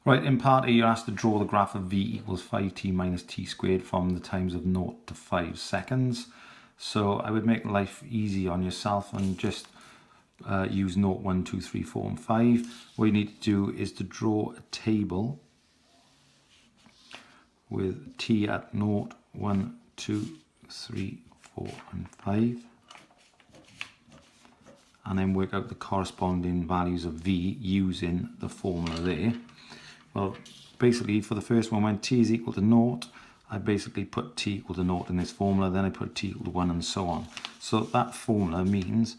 Right, in part A, you're asked to draw the graph of v equals 5t minus t squared from the times of 0 to 5 seconds. So I would make life easy on yourself and just use 0, 1, 2, 3, 4, and 5. What you need to do is to draw a table with t at 0, 1, 2, 3, 4, and 5. And then work out the corresponding values of v using the formula there. Well, basically for the first one, when t is equal to 0, I basically put t equal to 0 in this formula, then I put t equal to 1 and so on. So that formula means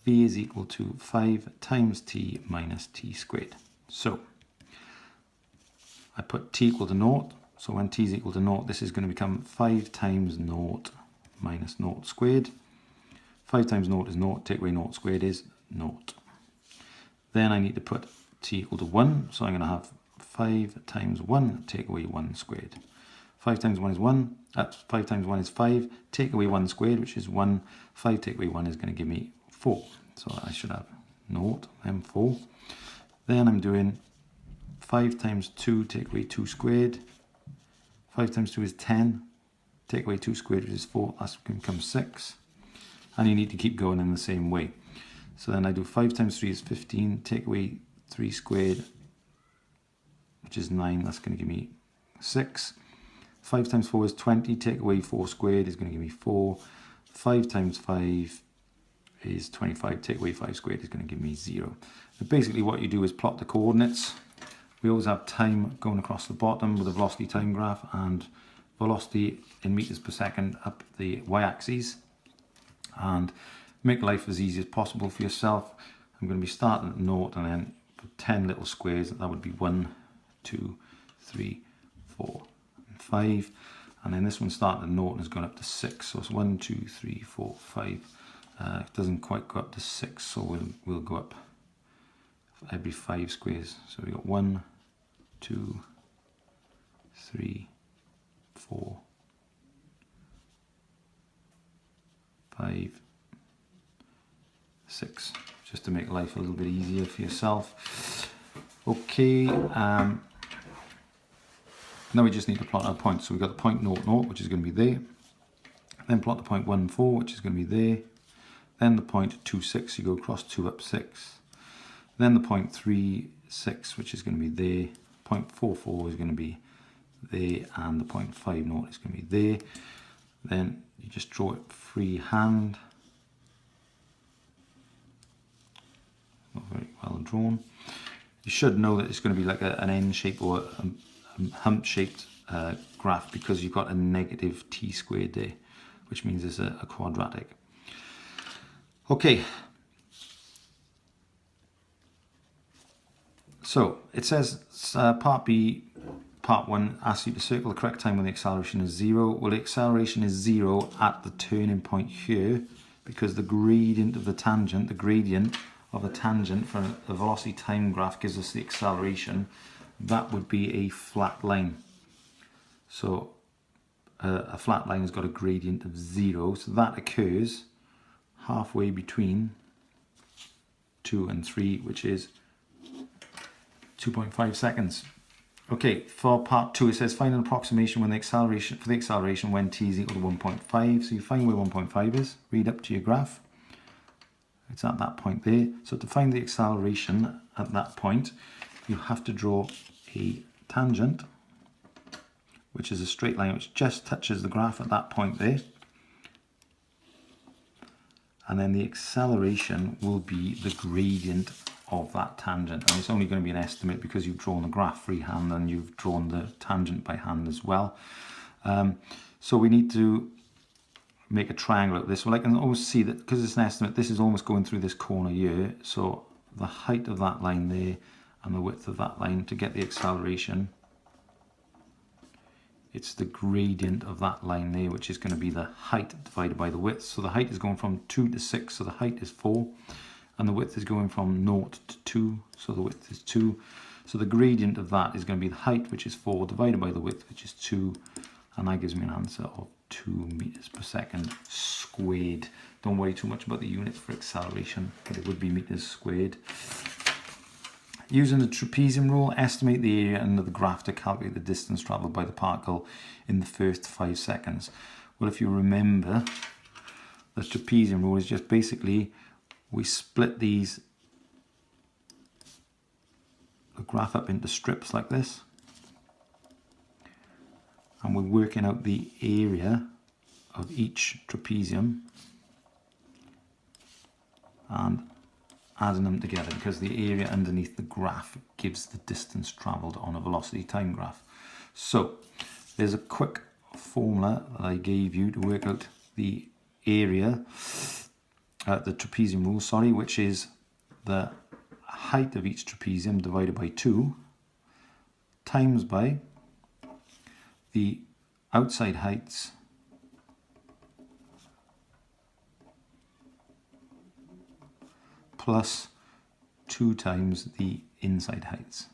v is equal to 5 times t minus t squared. So I put t equal to 0, so when t is equal to 0, this is going to become 5 times 0 minus 0 squared. 5 times 0 is 0, take away 0 squared is 0. Then I need to put t equal to 1, so I'm going to have 5 times 1, take away 1 squared. 5 times 1 is 1, 5 times 1 is 5, take away 1 squared, which is 1, 5 take away 1 is going to give me 4. So I should have 0, then 4. Then I'm doing 5 times 2, take away 2 squared. 5 times 2 is 10, take away 2 squared, which is 4, that's going to become 6. And you need to keep going in the same way. So then I do 5 times 3 is 15, take away 3 squared, which is 9, that's going to give me 6. 5 times 4 is 20, take away 4 squared is going to give me 4. 5 times 5 is 25, take away 5 squared is going to give me 0. But basically what you do is plot the coordinates. We always have time going across the bottom with a velocity time graph and velocity in meters per second up the y-axis. And make life as easy as possible for yourself. I'm going to be starting at 0 and then put 10 little squares. That would be 1, 2, 3, 4, and 5. And then this one started at 0 and has gone up to 6. So it's 1, 2, 3, 4, 5. It doesn't quite go up to 6, so we'll go up every 5 squares. So we got 1, 2, 3, 4, 5, 6, just to make life a little bit easier for yourself. Okay, now we just need to plot our points. So we've got the point 0, 0, which is going to be there. Then plot the point 1, 4, which is going to be there. Then the point 2, 6, you go across 2 up 6. Then the point 3, 6, which is going to be there. Point 4, 4 is going to be there, and the point 5, 0 is going to be there. Then you just draw it freehand. Not very well drawn. You should know that it's going to be like an N-shaped or a hump-shaped graph because you've got a negative t squared there, which means it's a quadratic. Okay. So it says part B, part 1 asks you to circle the correct time when the acceleration is 0. Well, the acceleration is 0 at the turning point here because the gradient of the tangent, for a velocity time graph gives us the acceleration. That would be a flat line. So a flat line has got a gradient of 0. So that occurs halfway between 2 and 3, which is 2.5 seconds. Okay, for part 2 it says find an approximation when the acceleration when t is equal to 1.5. So you find where 1.5 is, read up to your graph. It's at that point there. So to find the acceleration at that point, you have to draw a tangent, which is a straight line which just touches the graph at that point there. And then the acceleration will be the gradient of that tangent. And it's only going to be an estimate because you've drawn the graph freehand and you've drawn the tangent by hand as well. So we need to make a triangle of this. Well, I can always see that because it's an estimate, this is almost going through this corner here. So the height of that line there and the width of that line to get the acceleration, it's the gradient of that line there, which is going to be the height divided by the width. So the height is going from 2 to 6, so the height is 4. And the width is going from 0 to 2, so the width is 2. So the gradient of that is going to be the height, which is 4, divided by the width, which is 2. And that gives me an answer of 2 meters per second squared. Don't worry too much about the units for acceleration, but it would be meters squared. Using the trapezium rule, estimate the area under the graph to calculate the distance travelled by the particle in the first 5 seconds. Well, if you remember, the trapezium rule is just basically we split the graph up into strips like this, and we're working out the area of each trapezium and adding them together, because the area underneath the graph gives the distance travelled on a velocity time graph. So there's a quick formula that I gave you to work out the area, the trapezium rule, sorry, which is the height of each trapezium divided by 2 times by the outside heights plus 2 times the inside heights.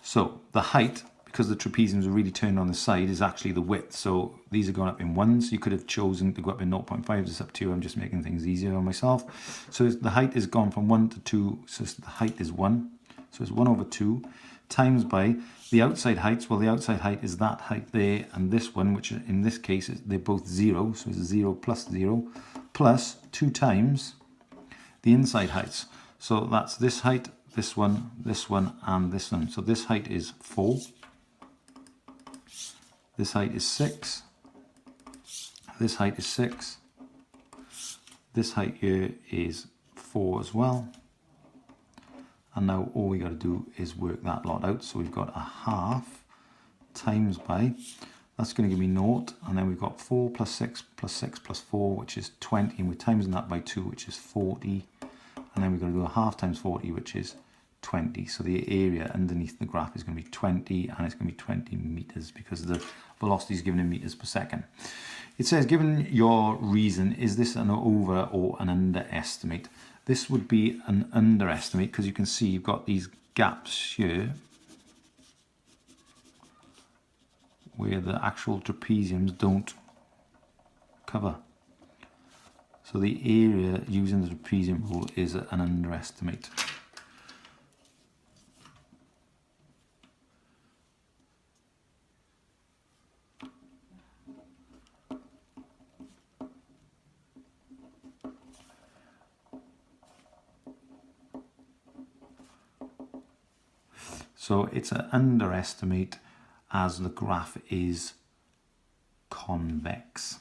So the height, because the trapeziums are really turned on the side, is actually the width. So these are going up in 1s. You could have chosen to go up in 0.5. It's up to you. I'm just making things easier on myself. So the height has gone from 1 to 2. So the height is 1. So it's 1 over 2 times by the outside heights. Well, the outside height is that height there, and this one, which in this case they're both 0. So it's 0 plus 0 plus 2 times the inside heights. So that's this height, this one, and this one. So this height is 4. This height is 6. This height is 6. This height here is 4 as well. And now all we got to do is work that lot out. So we've got a half times by, that's going to give me 0. And then we've got 4 plus 6 plus 6 plus 4, which is 20. And we're timesing that by 2, which is 40. And then we've got to do a half times 40, which is 20. So the area underneath the graph is going to be 20, and it's going to be 20 meters because the velocity is given in meters per second. It says, given your reason, is this an over or an underestimate? This would be an underestimate, because you can see you've got these gaps here where the actual trapeziums don't cover. So the area using the trapezium rule is an underestimate. So it's an underestimate as the graph is convex.